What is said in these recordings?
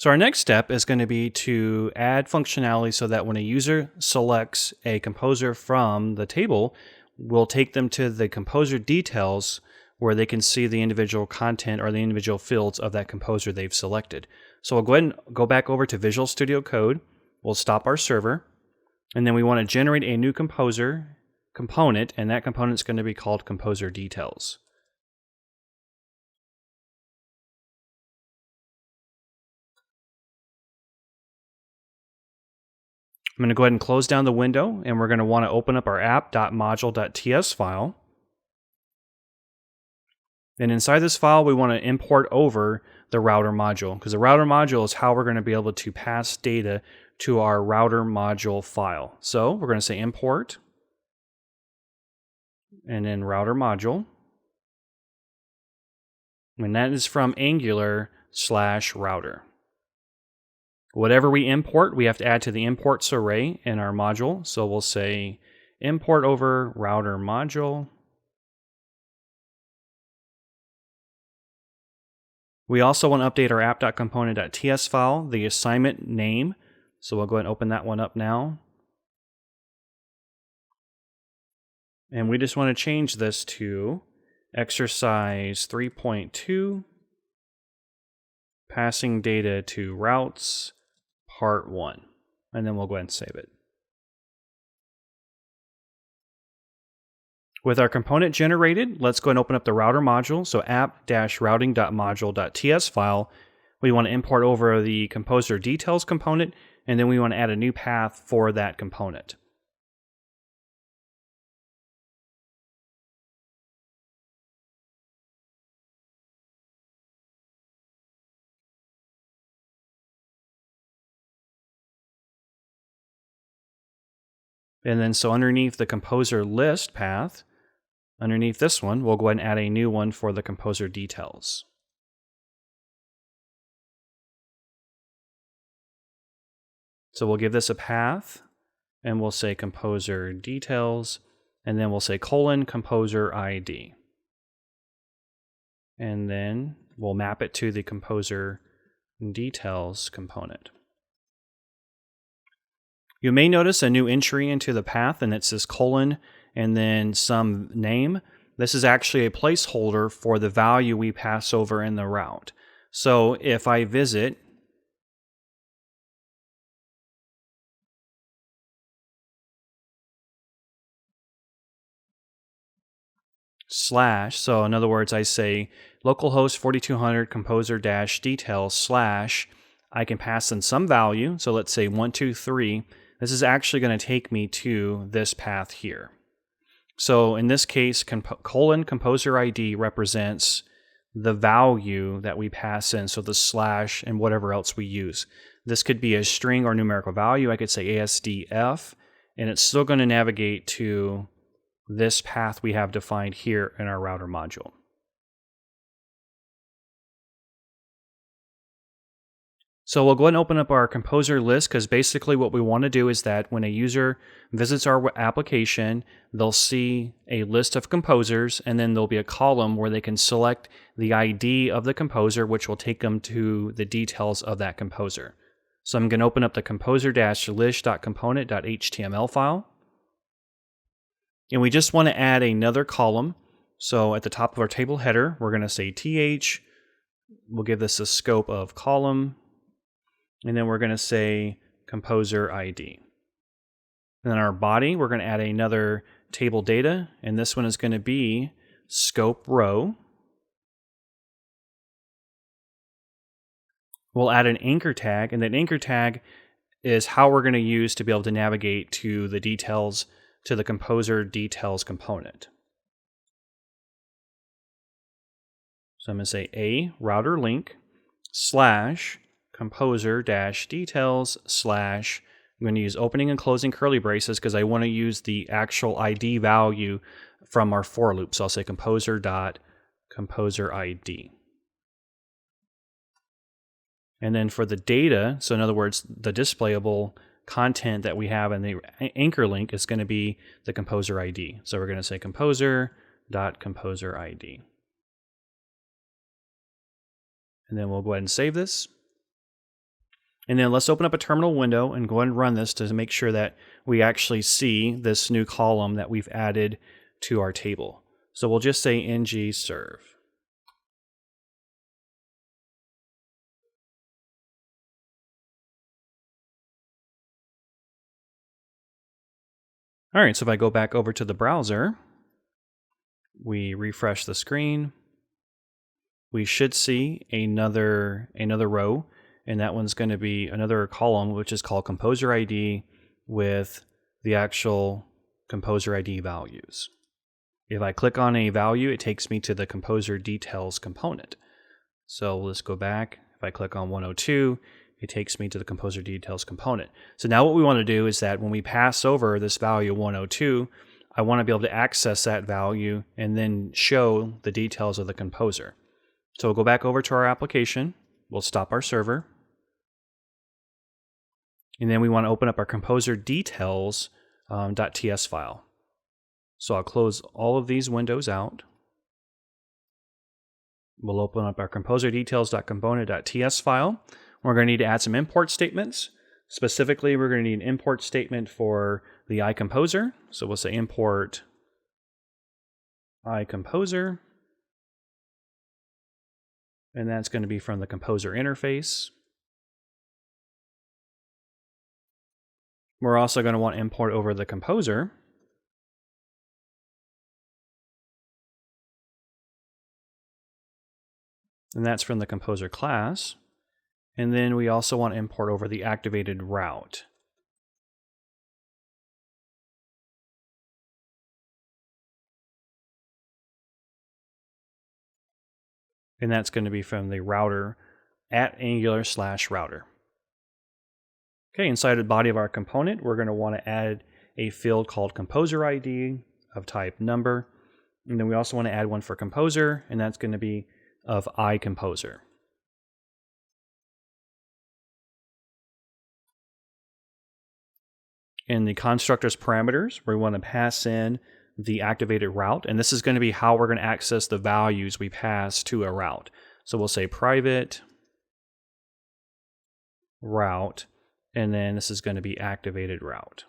So our next step is going to be to add functionality so that when a user selects a composer from the table, we'll take them to the composer details where they can see the individual content or the individual fields of that composer they've selected. So we'll go ahead and go back over to Visual Studio Code. We'll stop our server, and then we want to generate a new composer component, and that component is going to be called Composer Details. I'm going to go ahead and close down the window, and we're going to want to open up our app.module.ts file. And inside this file, we want to import over the router module, because the router module is how we're going to be able to pass data to our router module file. So we're going to say import, and then router module. And that is from Angular/router. Whatever we import, we have to add to the imports array in our module. So we'll say import over router module. We also want to update our app.component.ts file, the assignment name. So we'll go ahead and open that one up now. And we just want to change this to exercise 3.2, passing data to routes, part 1. And then we'll go ahead and save it. With our component generated, let's go ahead and open up the router module. So app-routing.module.ts file. We want to import over the composer details component, and then we want to add a new path for that component. And then so underneath the composer list path, underneath this one, we'll go ahead and add a new one for the composer details. So we'll give this a path, and we'll say composer details, and then we'll say composer ID. And then we'll map it to the composer details component. You may notice a new entry into the path, and it says colon and then some name. This is actually a placeholder for the value we pass over in the route. So if I visit /, so in other words, I say localhost 4200 composer-details / I can pass in some value. So let's say 123. This is actually going to take me to this path here. So in this case, composer ID represents the value that we pass in, so the / and whatever else we use. This could be a string or numerical value. I could say ASDF, and it's still going to navigate to this path we have defined here in our router module. So we'll go ahead and open up our composer list, because basically what we want to do is that when a user visits our application, they'll see a list of composers, and then there'll be a column where they can select the ID of the composer, which will take them to the details of that composer. So I'm going to open up the composer-list.component.html file. And we just want to add another column. So at the top of our table header, we're going to say th. We'll give this a scope of column. And then we're going to say composer ID. And then our body, we're going to add another table data, and this one is going to be scope row. We'll add an anchor tag, and that anchor tag is how we're going to use to be able to navigate to the details, to the composer details component. So I'm going to say a router link / composer-details / I'm going to use opening and closing curly braces because I want to use the actual ID value from our for loop. So I'll say composer.composer ID. And then for the data, so in other words, the displayable content that we have in the anchor link is going to be the composer ID. So we're going to say composer.composer ID. And then we'll go ahead and save this. And then let's open up a terminal window and go ahead and run this to make sure that we actually see this new column that we've added to our table. So we'll just say ng serve. All right, so if I go back over to the browser, we refresh the screen, we should see another row, and that one's going to be another column, which is called Composer ID with the actual Composer ID values. If I click on a value, it takes me to the Composer Details component. So let's go back. If I click on 102, it takes me to the Composer Details component. So now what we want to do is that when we pass over this value 102, I want to be able to access that value and then show the details of the composer. So we'll go back over to our application. We'll stop our server. And then we want to open up our Composer Details .ts file. So I'll close all of these windows out. We'll open up our Composer Details.component.ts file. We're going to need to add some import statements. Specifically, we're going to need an import statement for the iComposer. So we'll say import iComposer. And that's going to be from the Composer interface. We're also going to want to import over the composer. And that's from the composer class. And then we also want to import over the activated route. And that's going to be from the router @Angular/router. Okay, inside the body of our component, we're going to want to add a field called Composer ID of type number. And then we also want to add one for composer, and that's going to be of iComposer. In the constructor's parameters, we want to pass in the activated route, and this is going to be how we're going to access the values we pass to a route. So we'll say private route, and then this is going to be activated route.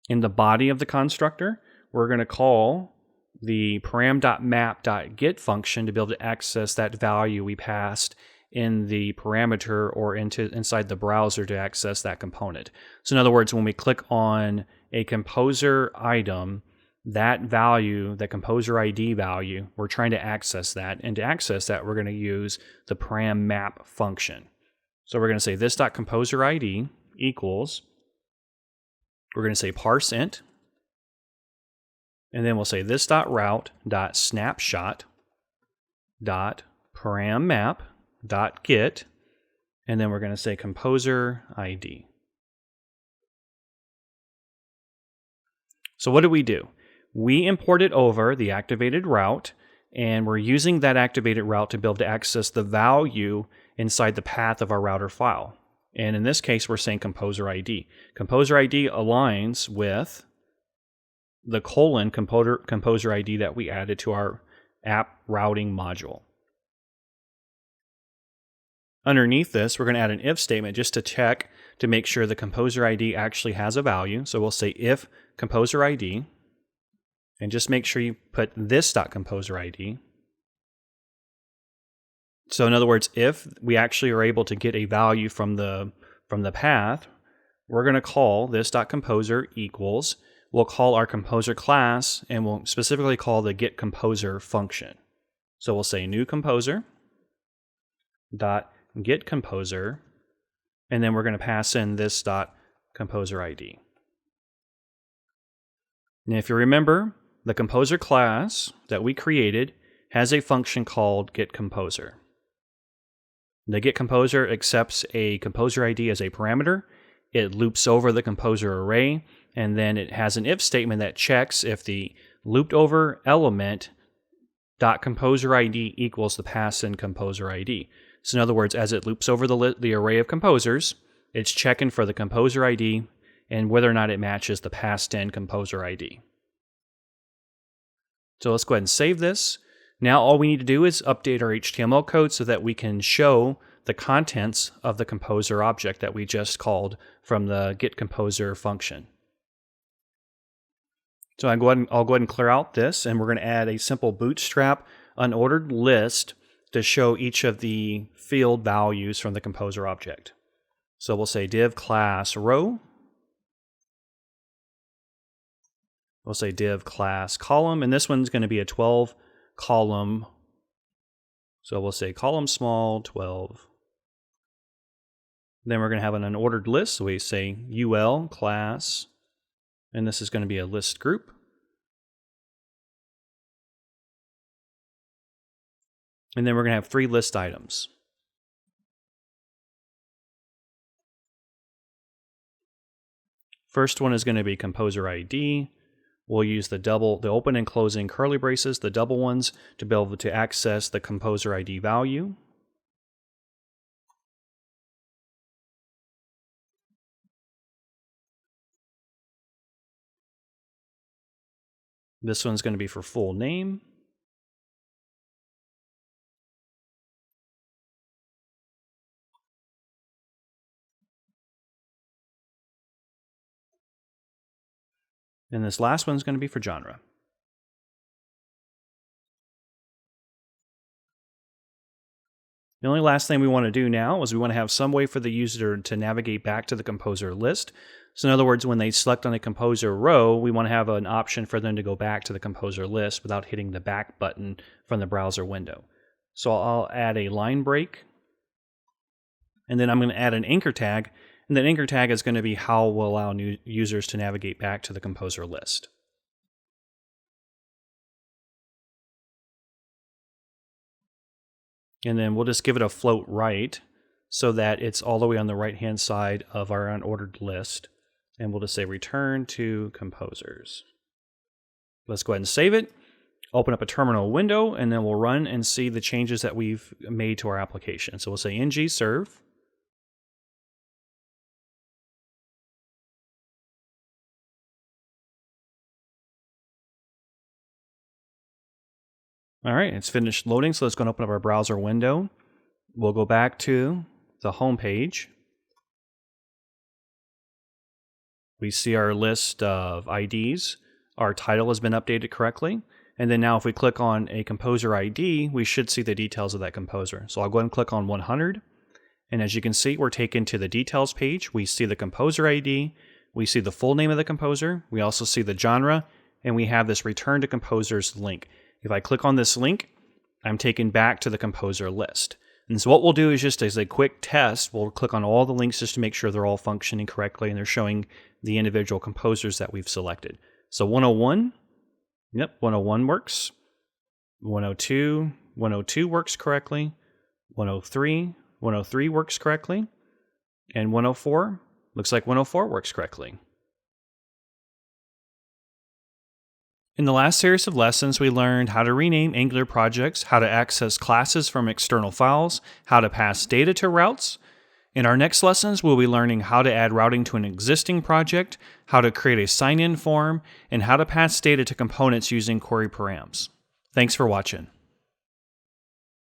In the body of the constructor, we're going to call the param.map.get function to be able to access that value we passed in the parameter or inside the browser to access that component. So in other words, when we click on a composer item, that value, the composer ID value, we're trying to access that. And to access that, we're going to use the param.map function. So we're going to say this.composer ID equals, we're going to say parse int, and then we'll say this.route.snapshot.parammap.get, and then we're going to say composer ID. So what do? We imported over the activated route, and we're using that activated route to be able to access the value inside the path of our router file. And in this case, we're saying composer ID. Composer ID aligns with the composer ID that we added to our app routing module. Underneath this, we're going to add an if statement just to check to make sure the composer ID actually has a value. So we'll say if composer ID, and just make sure you put this.composer ID. So in other words, if we actually are able to get a value from the path, we're going to call this.composer equals, we'll call our composer class, and we'll specifically call the getComposer function. So we'll say new composer dot getComposer, and then we're going to pass in this.composer ID. Now if you remember, the composer class that we created has a function called getComposer. The getComposer accepts a composer ID as a parameter. It loops over the composer array, and then it has an if statement that checks if the looped over element .composer ID equals the pass-in composer ID. So in other words, as it loops over the array of composers, it's checking for the composer ID and whether or not it matches the passed-in composer ID. So let's go ahead and save this. Now all we need to do is update our HTML code so that we can show the contents of the composer object that we just called from the getComposer function. So I'll go ahead and clear out this, and we're going to add a simple bootstrap unordered list to show each of the field values from the composer object. So we'll say div class row. We'll say div class column, and this one's going to be a 12 column. So we'll say column small 12. Then we're going to have an unordered list. So we say ul class, and this is going to be a list group. And then we're going to have 3 list items. First one is going to be composer ID. We'll use the open and closing curly braces, the double ones, to be able to access the composer ID value. This one's going to be for full name. And this last one's going to be for genre. The only last thing we want to do now is we want to have some way for the user to navigate back to the composer list. So in other words, when they select on a composer row, we want to have an option for them to go back to the composer list without hitting the back button from the browser window. So I'll add a line break, and then I'm going to add an anchor tag. And that anchor tag is going to be how we'll allow new users to navigate back to the composer list. And then we'll just give it a float right so that it's all the way on the right-hand side of our unordered list. And we'll just say return to composers. Let's go ahead and save it. Open up a terminal window, and then we'll run and see the changes that we've made to our application. So we'll say ng-serve. All right, it's finished loading, so let's go and open up our browser window. We'll go back to the home page. We see our list of IDs. Our title has been updated correctly. And then now if we click on a composer ID, we should see the details of that composer. So I'll go ahead and click on 100. And as you can see, we're taken to the details page. We see the composer ID. We see the full name of the composer. We also see the genre. And we have this return to composers link. If I click on this link, I'm taken back to the composer list. And so what we'll do is just as a quick test, we'll click on all the links just to make sure they're all functioning correctly and they're showing the individual composers that we've selected. So 101, yep, 101 works. 102 works correctly. 103 works correctly. And 104, looks like 104 works correctly. In the last series of lessons, we learned how to rename Angular projects, how to access classes from external files, how to pass data to routes. In our next lessons, we'll be learning how to add routing to an existing project, how to create a sign-in form, and how to pass data to components using query params. Thanks for watching.